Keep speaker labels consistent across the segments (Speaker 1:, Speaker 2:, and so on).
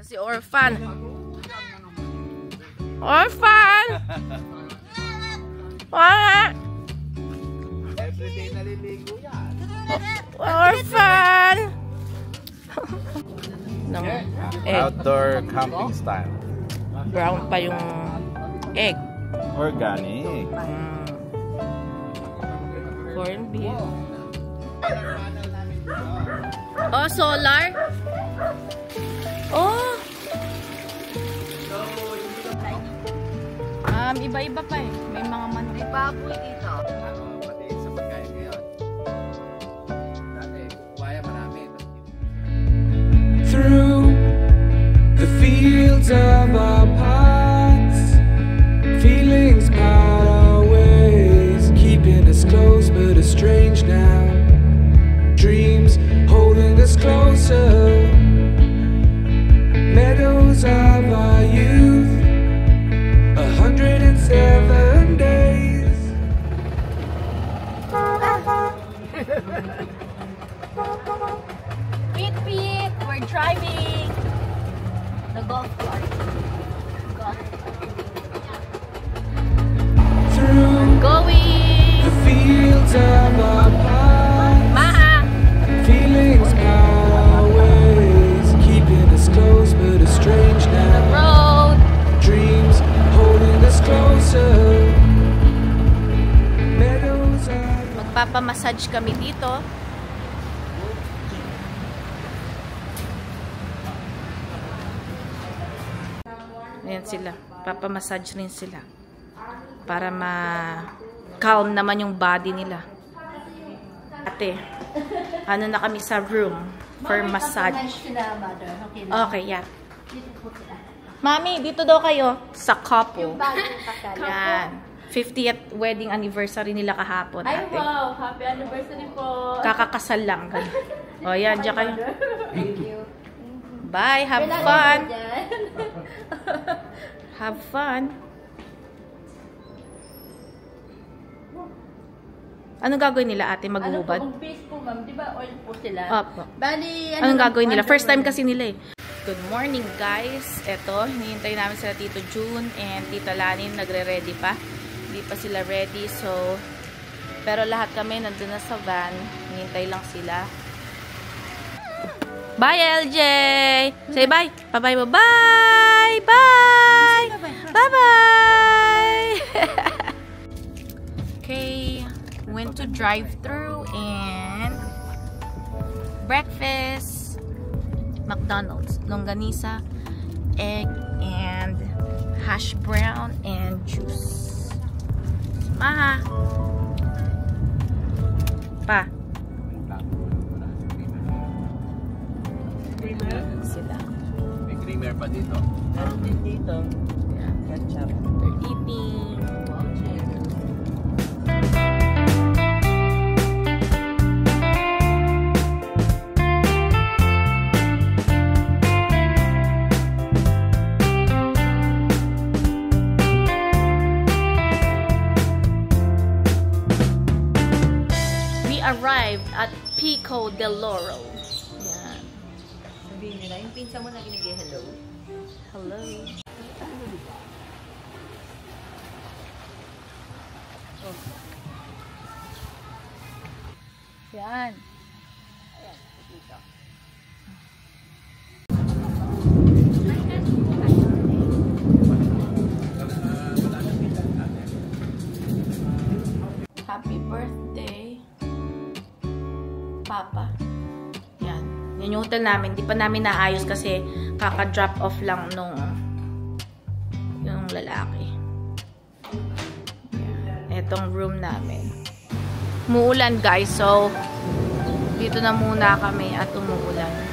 Speaker 1: Yan si Orphan. Orphan! Wala!
Speaker 2: Everyday naliligo yan.
Speaker 1: Orphan!
Speaker 2: Outdoor camping style.
Speaker 1: Brown pa yung egg.
Speaker 2: Organic.
Speaker 1: Corn beef. Oh, solar? Oh! Iba-iba pa eh. May mga manok. May baboy dito.
Speaker 2: Pati sa pagkain ngayon. Dati, kukuha marami.
Speaker 3: Through the fields of our paths, feelings part our ways, keeping us close but estranged now. Dreams holding us closer, meadows of our youth, 107 days.
Speaker 1: Beep beep! We're driving the golf cart.
Speaker 3: Through
Speaker 1: Going!
Speaker 3: the fields of our paths,
Speaker 1: Maha!
Speaker 3: feelings part our ways, keeping us close but estranged now.
Speaker 1: Road!
Speaker 3: Dreams holding us closer, meadows of
Speaker 1: Magpapamassage kami dito. Ayan sila. Papamassage rin sila. Para ma-calm naman yung body nila. Ate, ano na kami sa room for massage. Okay, yeah. Mami, dito daw kayo sa couple. Yan. 50th wedding anniversary nila kahapon.
Speaker 4: Ay,
Speaker 1: ate.
Speaker 4: wow! Happy anniversary po!
Speaker 1: Kakakasal lang. O, yan. Diyan kayo. Thank you. Bye. Have fun. Have fun. Anong gagawin nila, ate? Magubad?
Speaker 4: Ano po, base po, ma'am. Di ba oil po sila?
Speaker 1: Opo.
Speaker 4: Bali,
Speaker 1: Anong gagawin nila? First time kasi nila eh. Good morning, guys. Eto, hinihintay namin sila Tito June and Tita Lanin. Nagre-ready pa. Hindi pa sila ready. So, pero lahat kami nandun na sa van. Hinihintay lang sila. Bye, LJ! Say bye! Bye-bye mo! Bye! Bye! Bye-bye! Okay. Went to drive-thru and breakfast. McDonald's. Longganisa, egg, and hash brown, and juice. Maha! Pa! Sila.
Speaker 2: May creamer pa dito.
Speaker 4: Meron din dito.
Speaker 1: Yeah.
Speaker 4: Ketchup.
Speaker 1: They're eating. Arrived at Pico del Laurel. Yan.
Speaker 4: Sabihin nila, yung pinsa mo na ginag-hello.
Speaker 1: Hello. Oh. Yan. Ayan, dito. Happy birthday, Papa. Yan. Yan yung hotel namin. Di pa namin naayos kasi kaka-drop off lang nung yung lalaki. Yan. Etong room namin. Umuulan, guys. So, dito na muna kami at umuulan.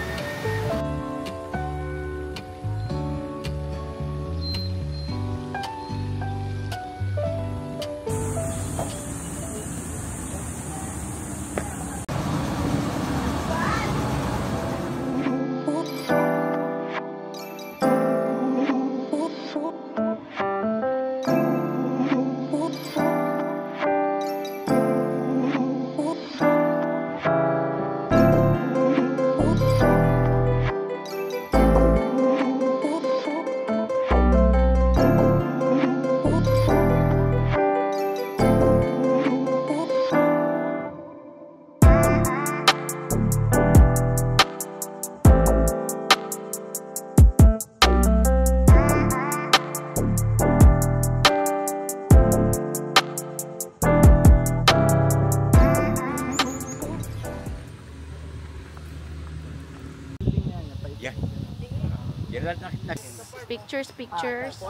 Speaker 1: Pictures, pictures.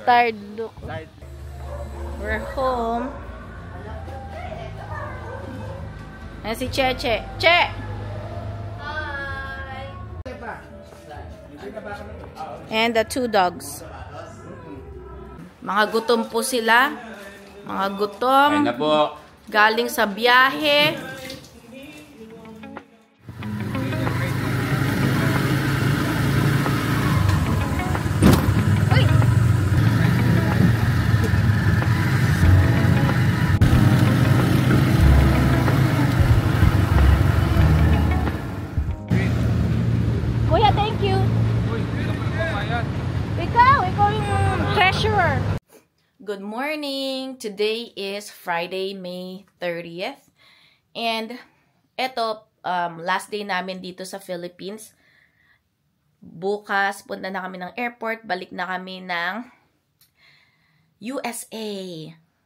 Speaker 1: Tired look. We're home. Ayan si Cheche. Che!
Speaker 4: Hi!
Speaker 1: And the 2 dogs. Mga gutom po sila. Mga gutom.
Speaker 2: Ayun na po.
Speaker 1: Galing sa biyahe. Uy! Kuya, thank you. Ikaw yung treasurer. Good morning! Today is Friday, May 30th. And eto, last day namin dito sa Philippines. Bukas, punta na kami ng airport. Balik na kami ng USA.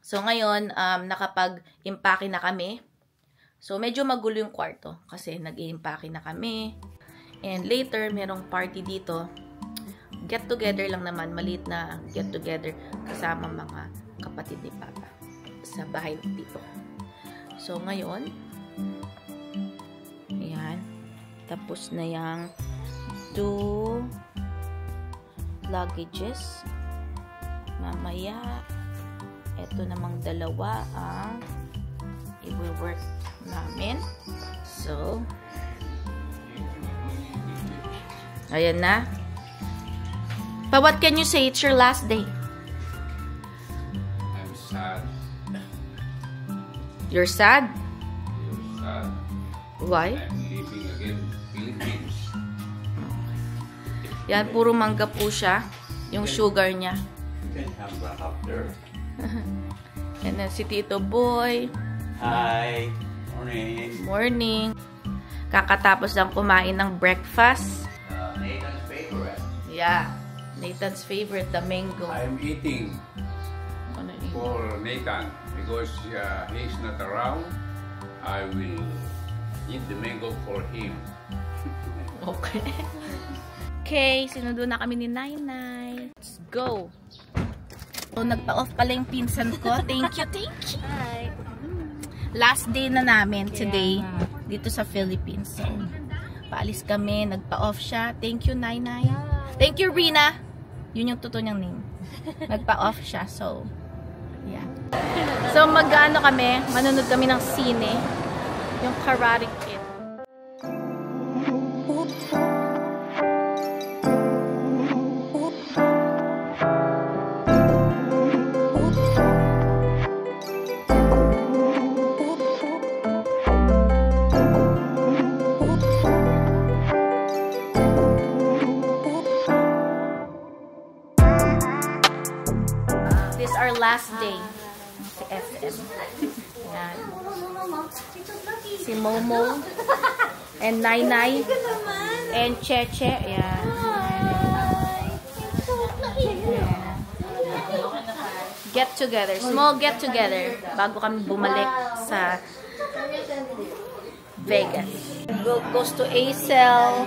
Speaker 1: So ngayon, nakapag-impake na kami. So medyo magulo yung kwarto kasi nag-i-impake na kami. And later, merong party dito. Get together lang naman, maliit na get together kasama mga kapatid ni Papa sa bahay dito. So ngayon, ayan, tapos na yung 2 luggages. Mamaya, eto namang 2 ang i-work namin. So, ayan na. But what can you say? It's your last day.
Speaker 2: I'm sad.
Speaker 1: You're sad?
Speaker 2: You're sad.
Speaker 1: Why?
Speaker 2: I'm leaving again Philippines.
Speaker 1: Yan, puro mangga po siya. Yung sugar niya.
Speaker 2: You can have that after.
Speaker 1: And then si Tito Boy.
Speaker 2: Hi. Morning.
Speaker 1: Morning. Kakatapos lang kumain ng breakfast.
Speaker 2: Nathan's favorite.
Speaker 1: Yeah. Nathan's favorite, the mango.
Speaker 2: I'm eating
Speaker 1: Ano yun?
Speaker 2: for Nathan because he's not around. I will eat the mango for him.
Speaker 1: Okay. Okay, sinundo na kami ni Nainay. Let's go. So, nagpa-off pala yung pinsan ko. Thank you, thank you.
Speaker 4: Hi!
Speaker 1: Last day na namin today dito sa Philippines. So, paalis kami. Nagpa-off siya. Thank you, Nainay. Thank you, Rina. Yun yung totoo niyang name. Nagpa-off siya. So, yeah. So, mag-ano kami? Manunod kami ng sine. Yung Karate Kid. This is our last day sa SM. Yan. Si Momo and Nainay and Cheche. Yan. Get together. Small get together bago kami bumalik sa Vegas. Goes to ACL.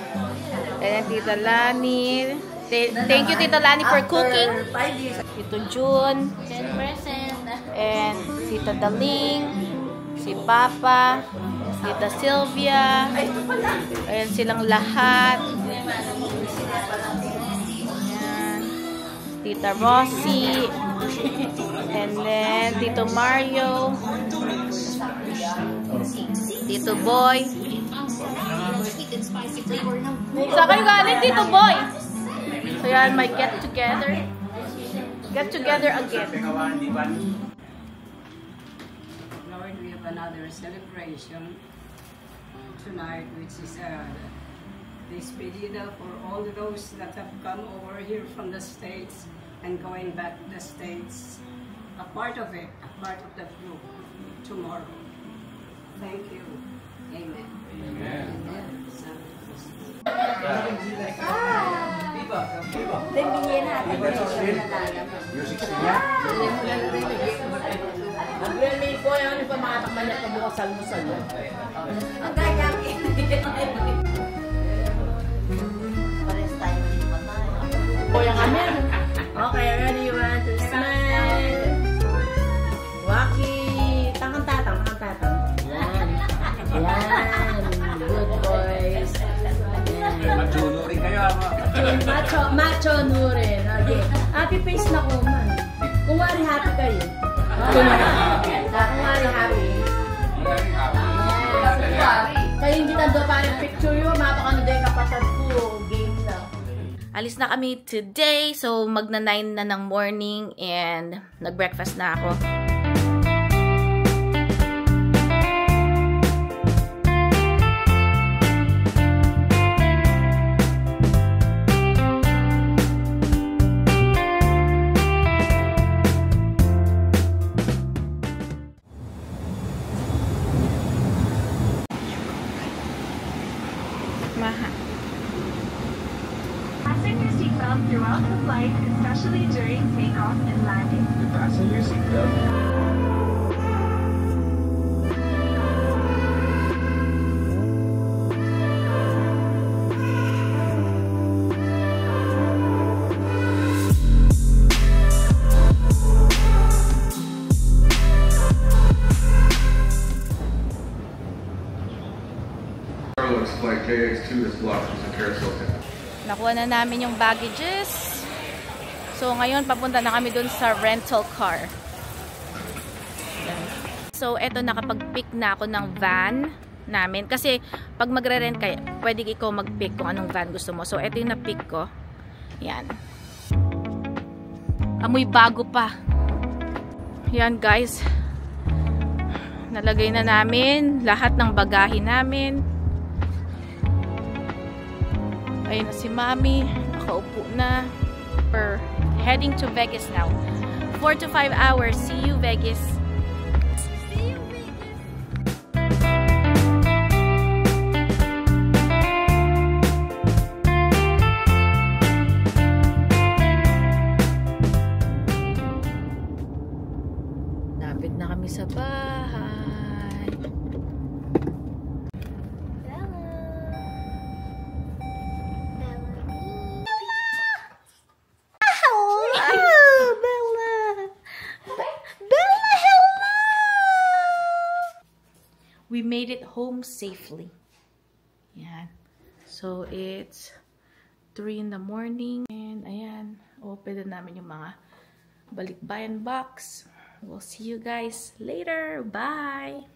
Speaker 1: And Tita Lani. Thank you, Tita Lani, for cooking. Tito June.
Speaker 4: 10%.
Speaker 1: And Tita Daling. Si Papa. Tita Sylvia. Ayan silang lahat. Ayan. Tita Rosie. And then Tito Mario. Tito Boy. Saan kayo galing, Tito Boy? So yan, my get together. Get together again.
Speaker 5: Lord, we have another celebration tonight, which is this despedida for all those that have come over here from the States and going back to the States. A part of it, a part of the group tomorrow. Thank you. Amen.
Speaker 2: Amen.
Speaker 4: Nag-remain po yun, yung pamatakman niya pabukas almusal. Ang gaya Macho Nurin. Okay. Happy face na ko man. Kung wari happy kayo. Kung wari happy. Kayo hindi tando parang picture yun. Mapakano din kapatid ko. Game na.
Speaker 1: Alis na kami today. So, magna-9 na ng morning and nag-breakfast na ako.
Speaker 6: Fasten your seatbelt throughout the flight, especially during takeoff and landing.
Speaker 3: Fasten your seatbelt.
Speaker 7: Looks like KX2 is blocked with a carousel ticket.
Speaker 1: Nakuha na namin yung baggages. So, ngayon, papunta na kami dun sa rental car. So, eto, nakapag-pick na ako ng van namin. Kasi, pag magre-rent kayo, pwede ikaw mag-pick kung anong van gusto mo. So, eto yung na-pick ko. Yan. Amoy bago pa. Yan, guys. Nalagay na namin lahat ng bagahe namin. Ayun na si Mami, nakaupo na. We're heading to Vegas now. 4 to 5 hours. See you, Vegas. See you, Vegas. Lapit na kami sa bahay. We made it home safely. Yan. So, it's 3 in the morning. And, ayan. Open na namin yung mga balikbayan box. We'll see you guys later. Bye!